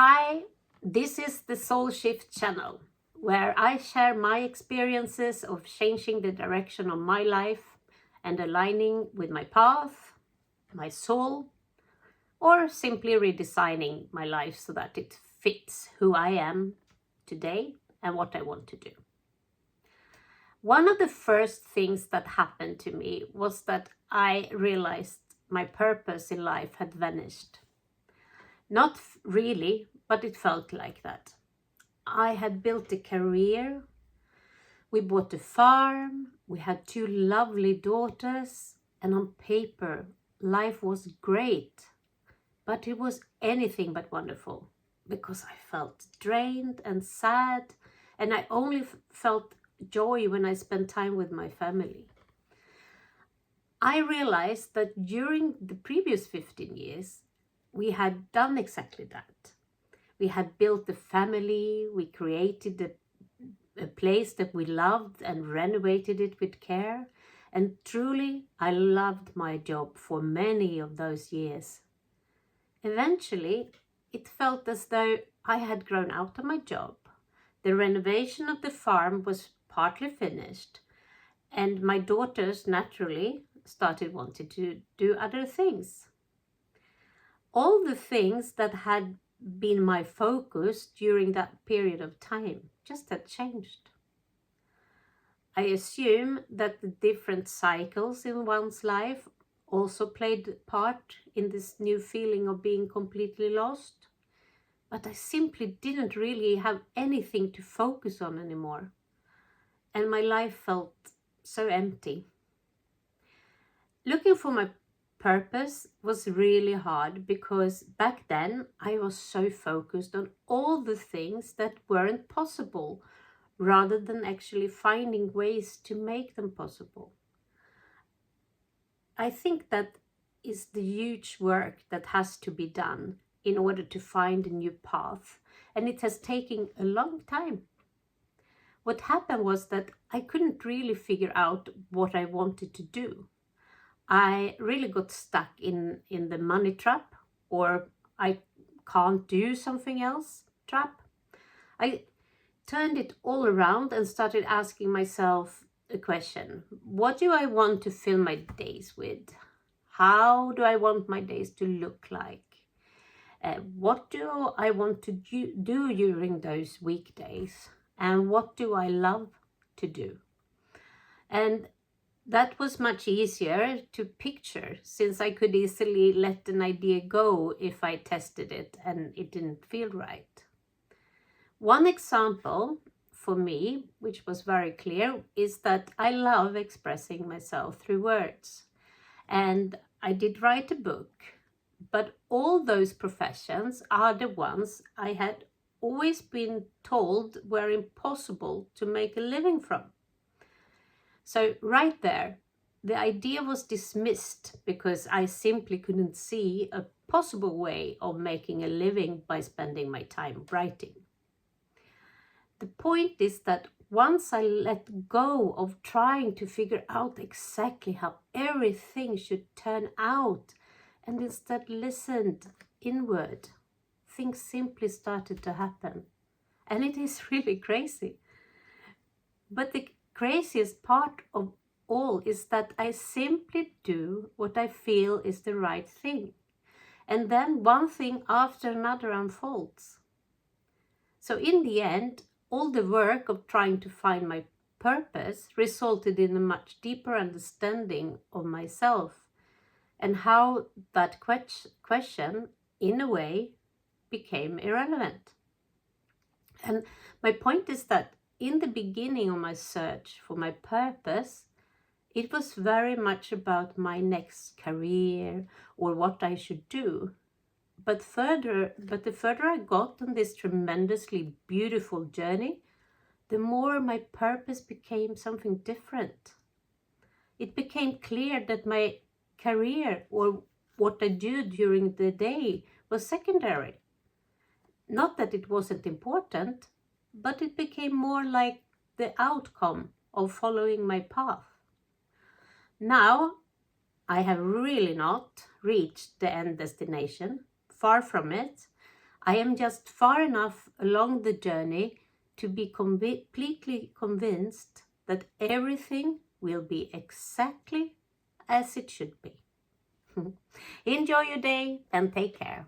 Hi, this is the Soul Shift channel, where I share my experiences of changing the direction of my life and aligning with my path, my soul, or simply redesigning my life so that it fits who I am today and what I want to do. One of the first things that happened to me was that I realized my purpose in life had vanished. Not really, but it felt like that. I had built a career, we bought a farm, we had 2 lovely daughters, and on paper, life was great. But it was anything but wonderful because I felt drained and sad, and I only felt joy when I spent time with my family. I realized that during the previous 15 years, we had done exactly that. We had built a family, we created a place that we loved and renovated it with care. And truly, I loved my job for many of those years. Eventually, it felt as though I had grown out of my job. The renovation of the farm was partly finished, and my daughters naturally started wanting to do other things. All the things that had been my focus during that period of time just had changed. I assume that the different cycles in one's life also played part in this new feeling of being completely lost, but I simply didn't really have anything to focus on anymore, and my life felt so empty. Looking for my purpose was really hard because back then I was so focused on all the things that weren't possible rather than actually finding ways to make them possible. I think that is the huge work that has to be done in order to find a new path, and it has taken a long time. What happened was that I couldn't really figure out what I wanted to do. I really got stuck in the money trap, or I can't do something else trap. I turned it all around and started asking myself a question. What do I want to fill my days with? How do I want my days to look like? What do I want to do during those weekdays? And what do I love to do? And that was much easier to picture since I could easily let an idea go if I tested it and it didn't feel right. One example for me, which was very clear, is that I love expressing myself through words. And I did write a book, but all those professions are the ones I had always been told were impossible to make a living from. So right there, the idea was dismissed because I simply couldn't see a possible way of making a living by spending my time writing. The point is that once I let go of trying to figure out exactly how everything should turn out and instead listened inward, things simply started to happen. And it is really crazy. But the craziest part of all is that I simply do what I feel is the right thing. And then one thing after another unfolds. So in the end, all the work of trying to find my purpose resulted in a much deeper understanding of myself and how that question, in a way, became irrelevant. And my point is that in the beginning of my search for my purpose, it was very much about my next career or what I should do. But the further I got on this tremendously beautiful journey, the more my purpose became something different. It became clear that my career or what I do during the day was secondary. Not that it wasn't important, but it became more like the outcome of following my path. Now, I have really not reached the end destination, far from it. I am just far enough along the journey to be completely convinced that everything will be exactly as it should be. Enjoy your day and take care.